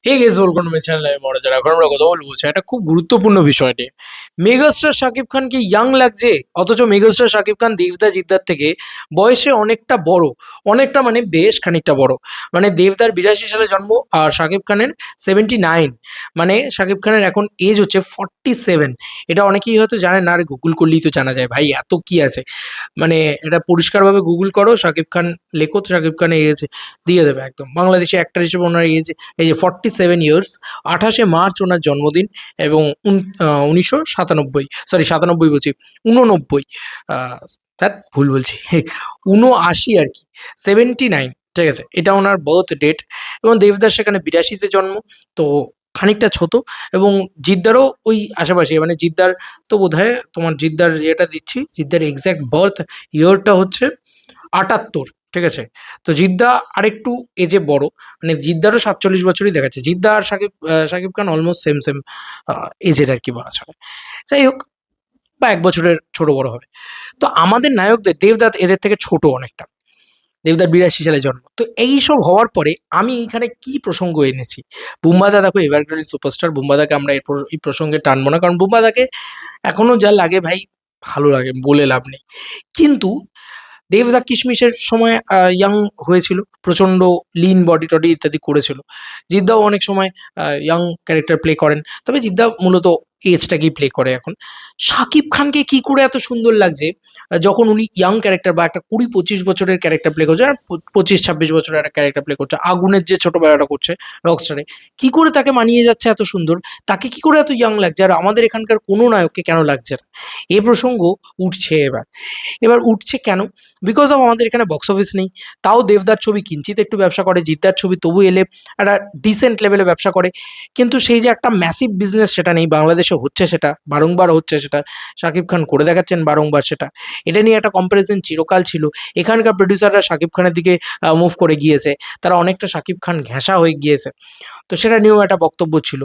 Hey guys welcome to my channel. আমি মনোজ। এখন আমরা কথা বলবো একটা খুব গুরুত্বপূর্ণ বিষয় নিয়ে। মেগাস্টার শাকিব খানকে ইয়াং লাগছে, অথচ মেগাস্টার শাকিব খান দেবদা জিদ্দার থেকে বয়সে অনেকটা বড়। অনেকটা মানে বেশ খানিকটা বড়। মানে দেবদার 82 সালে জন্ম, আর শাকিব খানের 79। মানে শাকিব খানের এখন এজ হচ্ছে 47। এটা অনেকেই হয়তো জানে না, আর গুগল করলেই তো জানা যায় ভাই, এত কি আছে। মানে এটা পরিষ্কারভাবে গুগল করো, শাকিব খান লেখো, তো শাকিব খানের এজ দিয়ে দেবে একদম। বাংলাদেশি অ্যাক্টর হিসেবে ওনার এজ এই যে 47 ইয়ার্স। 28শে মার্চ ওনার জন্মদিন। এবং 1997, সরি 97 বলছি, 89। ধ্যাৎ, ভুল বলছি। 79 আর কি, 79। ঠিক আছে, এটা ওনার বার্থ ডেট। এবং দেবদাস সেখানে 82-তে জন্ম। তো খানিকটা ছোট। এবং জিদ্দারও ওই আশেপাশে, মানে জিদ্দার তো বোধহয়, তোমার জিদ্দার ইয়েটা দিচ্ছি, জিদ্দার এক্স্যাক্ট বার্থ ইয়ারটা হচ্ছে 78। ঠিক আছে। তো জিদ্দা আরেকটু এজে বড়। মানে জিদ্দারও 47 বছরই দেখাচ্ছে। জিদ্দা আর Shakib Khan almost same same এজের আর কি বলা চলে। যাই হোক, বা 1 বছরের ছোট বড় হবে। তো আমাদের নায়কদের দেবদাত এদের থেকে ছোট অনেকটা। দেবদার 82 সালে জন্ম। তো এইসব হওয়ার পরে আমি এখানে কি প্রসঙ্গ এনেছি? বুম্বাদা দেখো এভারগ্রিন সুপারস্টার। বুম্বাদাকে আমরা এই প্রসঙ্গে টানবো না, কারণ বুম্বাদাকে এখনো যা লাগে ভাই, ভালো লাগে, বলে লাভ নেই। কিন্তু দেবদা কিশমিশের সময় ইয়াং হয়েছিল, প্রচণ্ড লিন বডি টডি ইত্যাদি করেছিল। জিদ্দাও অনেক সময় ইয়াং ক্যারেক্টার প্লে করেন, তবে জিদ্দা মূলত এজটাকেই প্লে করে এখন। শাকিব খানকে কি করে এত সুন্দর লাগছে যখন উনি ইয়াং ক্যারেক্টার বা একটা 20-25 বছরের ক্যারেক্টার প্লে করছে, আর 25-26 বছরের একটা ক্যারেক্টার প্লে করছে, আগুনের যে ছোটবেলাটা করছে রকস্টারে, কি করে তাকে মানিয়ে যাচ্ছে এত সুন্দর, তাকে কি করে এত ইয়াং লাগছে, আর আমাদের এখানকার কোনো নায়ককে কেন লাগছে না? এই প্রসঙ্গ উঠছে এবার। এবার উঠছে কেন? বিকজ অফ আমাদের এখানে বক্স অফিস নেই। তাও দেবদার ছবি কিঞ্চিত একটু ব্যবসা করে, জিদ্দার ছবি তবু এলে একটা ডিসেন্ট লেভেলে ব্যবসা করে। কিন্তু সেই যে একটা ম্যাসিভ বিজনেস, সেটা নেই। বাংলাদেশে হচ্ছে সেটা, বারংবার হচ্ছে সেটা, শাকিব খান করে দেখাচ্ছেন বারংবার সেটা। এটা নিয়ে একটা কম্প্যারিজন চিরকাল ছিল। এখানকার প্রডিউসাররা শাকিব খানের দিকে মুভ করে গিয়েছে, তারা অনেকটা শাকিব খান ঘেঁষা হয়ে গিয়েছে। তো সেটা নিয়েও একটা বক্তব্য ছিল।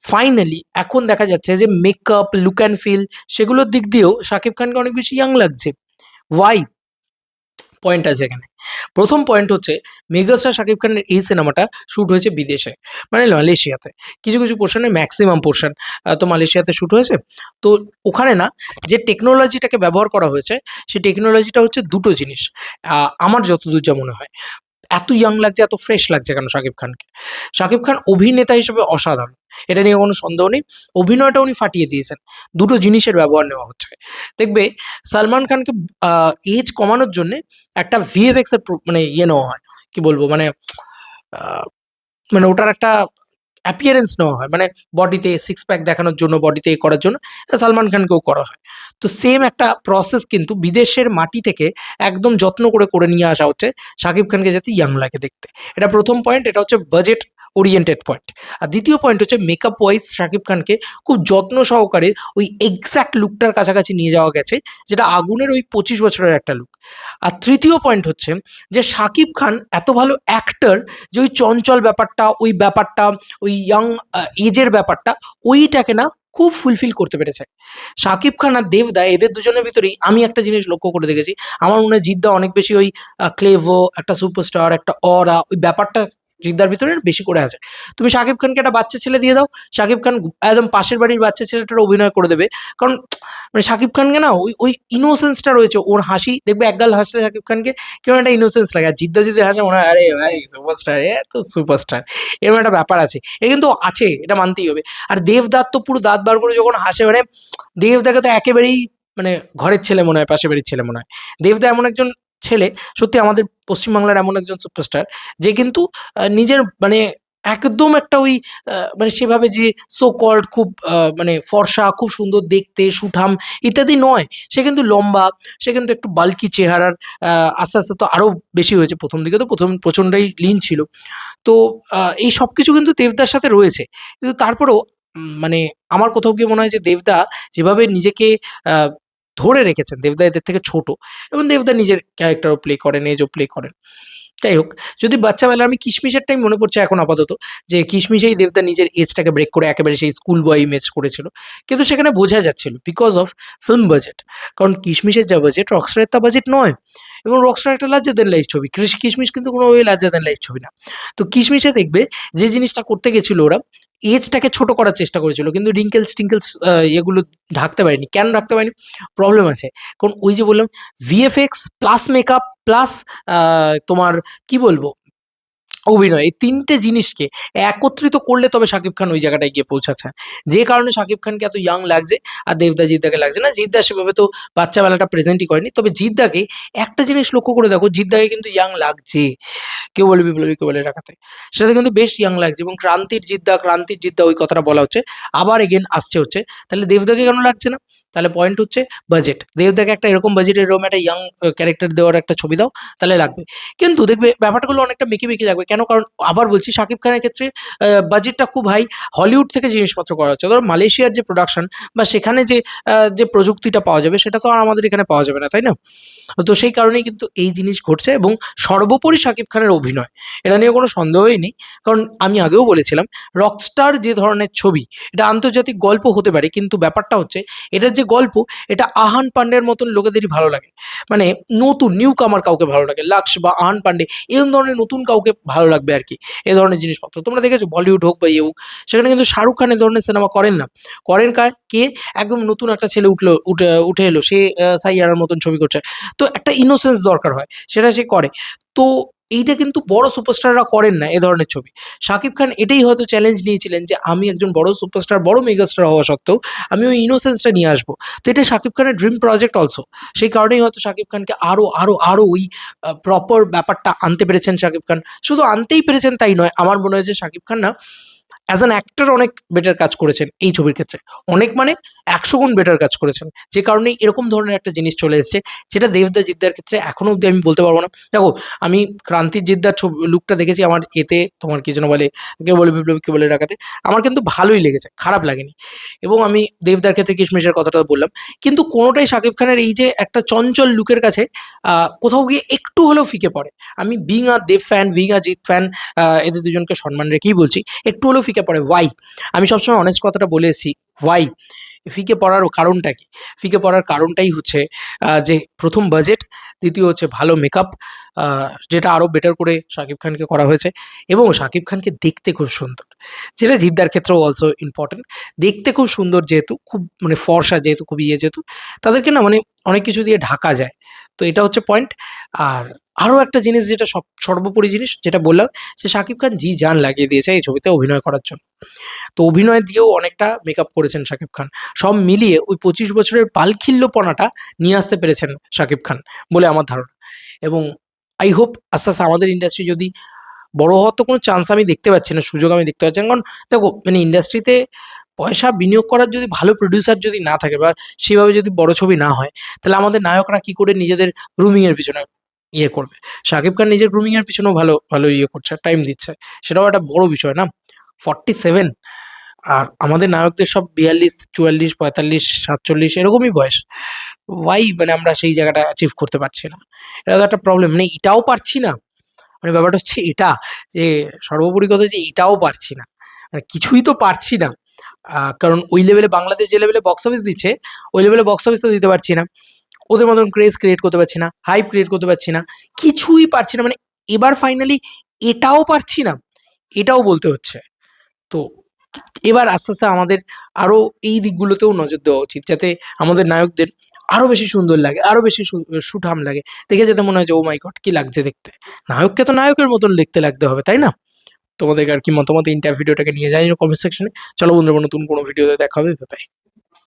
ফাইনালি এখন দেখা যাচ্ছে যে মেকআপ, লুক অ্যান্ড ফিল, সেগুলোর দিক দিয়েও শাকিব খানকে অনেক বেশি ইয়াং লাগছে। ওয়াই? পয়েন্ট আছে এখানে। প্রথম পয়েন্ট হচ্ছে, মেগাস্টার শাকিব খানের এই সিনেমাটা শুট হয়েছে বিদেশে, মানে মালয়েশিয়াতে। কিছু কিছু পোর্শনে, ম্যাক্সিমাম পোর্শন তো মালয়েশিয়াতে শুট হয়েছে। তো ওখানে না, যে টেকনোলজিটাকে ব্যবহার করা হয়েছে, সেই টেকনোলজিটা হচ্ছে দুটো জিনিস। আমার যতদূর যা মনে হয়, এত ইয়াং লাগছে, এত ফ্রেশ লাগছে কেন শাকিব খানকে? শাকিব খান অভিনেতা হিসেবে অসাধারণ, এটা নিয়ে কোনো সন্দেহ নেই। অভিনয়টা উনি ফাটিয়ে দিয়েছেন। দুটো জিনিসের ব্যবহার নেওয়া হচ্ছে। দেখবে, সালমান খানকে এজ কমানোর জন্যে একটা ভিএফএক্স এর মানে ইয়ে নেওয়া হয়, কি বলবো, মানে আহ, মানে ওটার একটা অ্যাপিয়ারেন্স নেওয়া হয়, মানে বডিতে সিক্স প্যাক দেখানোর জন্য, বডিতে করার জন্য সালমান খানকেও করা হয়। তো সেম একটা প্রসেস কিন্তু বিদেশের মাটি থেকে একদম যত্ন করে করে নিয়ে আসা হচ্ছে শাকিব খানকে যাতে ইয়াং লাগে দেখতে। এটা প্রথম পয়েন্ট, এটা হচ্ছে বাজেট ওরিয়েন্টেড পয়েন্ট। আর দ্বিতীয় পয়েন্ট হচ্ছে মেকআপ ওয়াইজ শাকিব খানকে খুব যত্ন সহকারে ওই এক্স্যাক্ট লুকটার কাছাকাছি নিয়ে যাওয়া গেছে, যেটা আগুনের ওই 25 বছরের একটা লুক। আর তৃতীয় পয়েন্ট হচ্ছে যে শাকিব খান এত ভালো অ্যাক্টর যে ওই চঞ্চল ব্যাপারটা, ওই ব্যাপারটা, ওই ইয়াং এজের ব্যাপারটা, ওইটাকে না খুব ফুলফিল করতে পেরেছে। শাকিব খান আর দেবদা এদের দুজনের ভিতরেই আমি একটা জিনিস লক্ষ্য করে দেখেছি। আমার মনে হয় জিদ্দা অনেক বেশি ওই ক্লেভো, একটা সুপারস্টার, একটা অরা, ওই ব্যাপারটা জিদ্দার ভিতরে বেশি করে আছে। তুমি শাকিব খানকে একটা বাচ্চা ছেলে দিয়ে দাও, শাকিব খান একদম পাশের বাড়ির বাচ্চা ছেলেটার অভিনয় করে দেবে। কারণ মানে শাকিব খানকে না ওই ওই ইনোসেন্সটা রয়েছে, ওর হাসি দেখবে, একগাল হাসলে শাকিব খানকে কেমন একটা ইনোসেন্স লাগে। আর জিদ্দা যদি হাসে মনে হয় আরে ভাই সুপারস্টার, এ তো সুপারস্টার, এরকম একটা ব্যাপার আছে। এ কিন্তু আছে, এটা মানতেই হবে। আর দেবদার তো পুরো দাঁত বার করে যখন হাসে, মানে দেবদাকে তো একেবারেই মানে ঘরের ছেলে মনে হয়, পাশের বাড়ির ছেলে মনে হয়। দেবদা এমন একজন ছেলে, সত্যি আমাদের পশ্চিমবাংলার এমন একজন সুপারস্টার, যে কিন্তু নিজের মানে একদম একটা ওই মানে সেভাবে যে সো কল্ড খুব মানে ফর্সা, খুব সুন্দর দেখতে, সুঠাম ইত্যাদি নয়। সে কিন্তু লম্বা, সে কিন্তু একটু বাল্কি চেহারার। আস্তে আস্তে তো আরো বেশি হয়েছে, প্রথম দিকে তো প্রথম প্রচণ্ডই লিন ছিল। তো এই সবকিছু কিন্তু দেবদার সাথে রয়েছে। কিন্তু তারপরেও মানে আমার কোথাও গিয়ে মনে হয় যে দেবদা যেভাবে নিজেকে আহ, ধরে রেখেছেন, দেবদা এদের থেকে ছোট, এবং দেবদা নিজের ক্যারেক্টারও প্লে করেন, এজও প্লে করেন। যাই হোক, যদি বাচ্চাবেলা আমি কিশমিশেরটাই মনে পড়ছে এখন আপাতত, যে কিশমিশেই দেবদা নিজের এজটাকে ব্রেক করে একেবারে সেই স্কুল বয় ইমেজ করেছিল। কিন্তু সেখানে বোঝা যাচ্ছিল বিকজ অফ ফিল্ম বাজেট। কারণ কিশমিশের যা বাজেট রকস্টারের তা বাজেট নয়। এবং রকস্টার একটা লার্জার দ্যান লাইফ ছবি, কিশমিশ কিন্তু কোনোভাবেই লার্জার দ্যান লাইফ ছবি না। তো কিশমিশে দেখবে যে জিনিসটা করতে গেছিল ওরা, এজটাকে ছোট করার চেষ্টা করেছিল, কিন্তু রিঙ্কেলস টিঙ্কেলস এগুলো ঢাকতে পারেনি। কেন ঢাকতে পারেনি? প্রবলেম আছে। কারণ ওই যে বললাম, ভিএফএক্স প্লাস মেকআপ প্লাস তোমার কি বলবো, অভিনয়, এই ৩ টে জিনিসকে একত্রিত করলে তবে শাকিব খান ওই জায়গাটায় গিয়ে পৌঁছাচ্ছে। যে কারণে শাকিব খানকে এত ইয়াং লাগছে, আর দেবদা জিদ্দাকে লাগছে না। জিদ্দা সেভাবে তো বাচ্চাবেলাটা প্রেজেন্টই করেনি। তবে জিদ্দাকে একটা জিনিস লক্ষ্য করে দেখো, জিদ্দাকে কিন্তু ইয়াং লাগছে। কেউ বলে বিপ্লবী, কেউ বলে ডাকাতে। সেটাতে কিন্তু বেশ ইয়াং লাগছে, এবং ক্রান্তির জিদ্দা ওই কথাটা বলা হচ্ছে। আবার এগেন আসছে হচ্ছে। তাহলে দেবদাকে কেন লাগছে না? তাহলে পয়েন্ট হচ্ছে বাজেট। দেবদাকে একটা এরকম বাজেটের এরকম একটা ইয়াং ক্যারেক্টার দেওয়ার একটা ছবি দাও, তাহলে লাগবে। কিন্তু দেখবে ব্যাপারটাগুলো অনেকটা মেকি লাগবে। কেন? কারণ আবার বলছি, শাকিব খানের ক্ষেত্রে বাজেটটা খুব হাই। হলিউড থেকে জিনিসপত্র করা হচ্ছে। ধরো মালয়েশিয়ার যে প্রোডাকশন বা সেখানে যে প্রযুক্তিটা পাওয়া যাবে, সেটা তো আর আমাদের এখানে পাওয়া যাবে না, তাই না? তো সেই কারণেই কিন্তু এই জিনিস ঘটছে, এবং সর্বোপরি শাকিব খানের অভিনয়, এটা নিয়ে কোনো সন্দেহই নেই। কারণ আমি আগেও বলেছিলাম, রকস্টার যে ধরনের ছবি, এটা আন্তর্জাতিক গল্প হতে পারে, কিন্তু ব্যাপারটা হচ্ছে এটার যে গল্প, এটা আহান পান্ডের মতন লোকেদেরই ভালো লাগে। মানে নতুন নিউ কামার কাউকে ভালো লাগে, লাক্স বা আহান পান্ডে এরকম ধরনের নতুন কাউকে ভালো লাগবে আর কি। এ ধরনের জিনিসপত্র তোমরা দেখেছো, বলিউড হোক বা ইয়ে হোক, সেখানে কিন্তু শাহরুখ খান এ ধরনের সিনেমা করেন না। করেন কে? একদম নতুন একটা ছেলে উঠে এলো, সে সাইয়ারার মতন ছবি করছে। তো একটা ইনোসেন্স দরকার হয়, সেটা সে করে। তো এইটা কিন্তু বড় সুপারস্টাররা করেন না এ ধরনের ছবি। শাকিব খান এটাই হয়তো চ্যালেঞ্জ নিয়েছিলেন, যে আমি একজন বড় সুপারস্টার, বড় মেগাস্টার হওয়া সত্ত্বেও আমি ওই ইনোসেন্সটা নিয়ে আসবো। তো এটা শাকিব খানের ড্রিম প্রজেক্ট অলসো। সেই কারণেই হয়তো শাকিব খানকে আরো ওই প্রপার ব্যাপারটা আনতে পেরেছেন শাকিব খান। শুধু আনতেই পেরেছেন তাই নয়, আমার মনে হয় যে শাকিব খান না অ্যাজ অ্যান অ্যাক্টর অনেক বেটার কাজ করেছেন এই ছবির ক্ষেত্রে। অনেক মানে ১০০ গুণ বেটার কাজ করেছেন। যে কারণেই এরকম ধরনের একটা জিনিস চলে এসছে, যেটা দেবদা জিদ্দার ক্ষেত্রে এখনো অব্দি আমি বলতে পারবো না। দেখো, আমি ক্রান্তির জিদ্দার লুকটা দেখেছি, আমার এতে তোমার কি যেন বলে, কেউ বলে বিপ্লবী, কেউ বলে ডাকাতে, আমার কিন্তু ভালোই লেগেছে, খারাপ লাগেনি। এবং আমি দেবদার ক্ষেত্রে কিশমিশের কথাটা বললাম। কিন্তু কোনোটাই শাকিব খানের এই যে একটা চঞ্চল লুকের কাছে কোথাও গিয়ে একটু হলেও ফিকে পড়ে। আমি being a Dev fan, being a Jeet fan, এদের দুজনকে সম্মান রেখেই বলছি, একটু হলেও ফিকে পড়ে। ওয়াই? আমি সবসময় অনেস্ট কথাটা বলে এসেছি, ওয়াই ফিকে পড়ারও কারণটা কি? ফিকে পড়ার কারণটাই হচ্ছে যে প্রথম বাজেট, দ্বিতীয় হচ্ছে ভালো মেকআপ, যেটা আরও বেটার করে শাকিব খানকে করা হয়েছে, এবং শাকিব খানকে দেখতে খুব সুন্দর, যেটা জিদ্দার ক্ষেত্রেও অলসো ইম্পর্টেন্ট। দেখতে খুব সুন্দর যেহেতু, খুব মানে ফর্সা যেহেতু, খুব ইয়ে যেহেতু, তাদেরকে না মানে অনেক কিছু দিয়ে ঢাকা যায়। তো এটা হচ্ছে পয়েন্ট। আর আরও একটা জিনিস, যেটা সর্বোপরি জিনিস যেটা বললাম, যে শাকিব খান জি জান লাগিয়ে দিয়েছে এই ছবিতে অভিনয় করার জন্য। তো অভিনয় দিয়েও অনেকটা মেকআপ করেছেন শাকিব খান। সব মিলিয়ে ওই ২৫ বছরের পালখিল্যপনাটা নিয়ে আসতে পেরেছেন শাকিব খান বলে আমার ধারণা। এবং আই হোপ আস্তে, আস্তে আমাদের ইন্ডাস্ট্রি যদি বড় হওয়ার, তো কোনো চান্স আমি দেখতে পাচ্ছি না, সুযোগ আমি দেখতে পাচ্ছি না। কারণ দেখো, মানে ইন্ডাস্ট্রিতে পয়সা বিনিয়োগ করার যদি ভালো প্রোডিউসার যদি না থাকে, বা সেভাবে যদি বড় ছবি না হয়, তাহলে আমাদের নায়করা কি করে নিজেদের গ্রুমিং এর পিছনে ইয়ে করবে? শাকিব খান নিজের গ্রুমিং এর পিছনেও ভালো ইয়ে করছে, টাইম দিচ্ছে। সেটাও একটা বড় বিষয় না? 47, আর আমাদের নায়কদের সব ৪২, ৪৪, ৪৫, ৪৭ এরকমই বয়স। ওয়াই মানে আমরা সেই জায়গাটা অ্যাচিভ করতে পারছি না? এটা তো একটা প্রবলেম। মানে এটাও পারছি না, মানে ব্যাপারটা হচ্ছে এটা, যে সর্বোপরি কথা, যে এটাও পারছি না। মানে কিছুই তো পারছি না। কারণ ওই লেভেলে বাংলাদেশ যে লেভেলে বক্স অফিস দিচ্ছে, ওই লেভেলে বক্স অফিস তো দিতে পারছি না। ওদের মতন ক্রেজ ক্রিয়েট করতে পারছি না, হাইপ ক্রিয়েট করতে পারছি না, কিছুই পারছি না। মানে এবার ফাইনালি এটাও পারছি না, এটাও বলতে হচ্ছে। তো এবার আস্তে, আস্তে আমাদের আরো এই দিকগুলোতেও নজর দেওয়া উচিত, যাতে আমাদের নায়কদের আরো বেশি সুন্দর লাগে, আরো বেশি সুঠাম লাগে। দেখে যেতে মনে হয় যে ও মাই গড কি লাগছে দেখতে। নায়ককে তো নায়কের মতন দেখতে লাগতে হবে, তাই না? তোমাদের আর কি মতামত ইন্টার ভিডিওটাকে নিয়ে যাই কমেন্ট সেকশনে। চলো বন্ধুরা, নতুন কোনো ভিডিওতে দেখা হবে। বাই।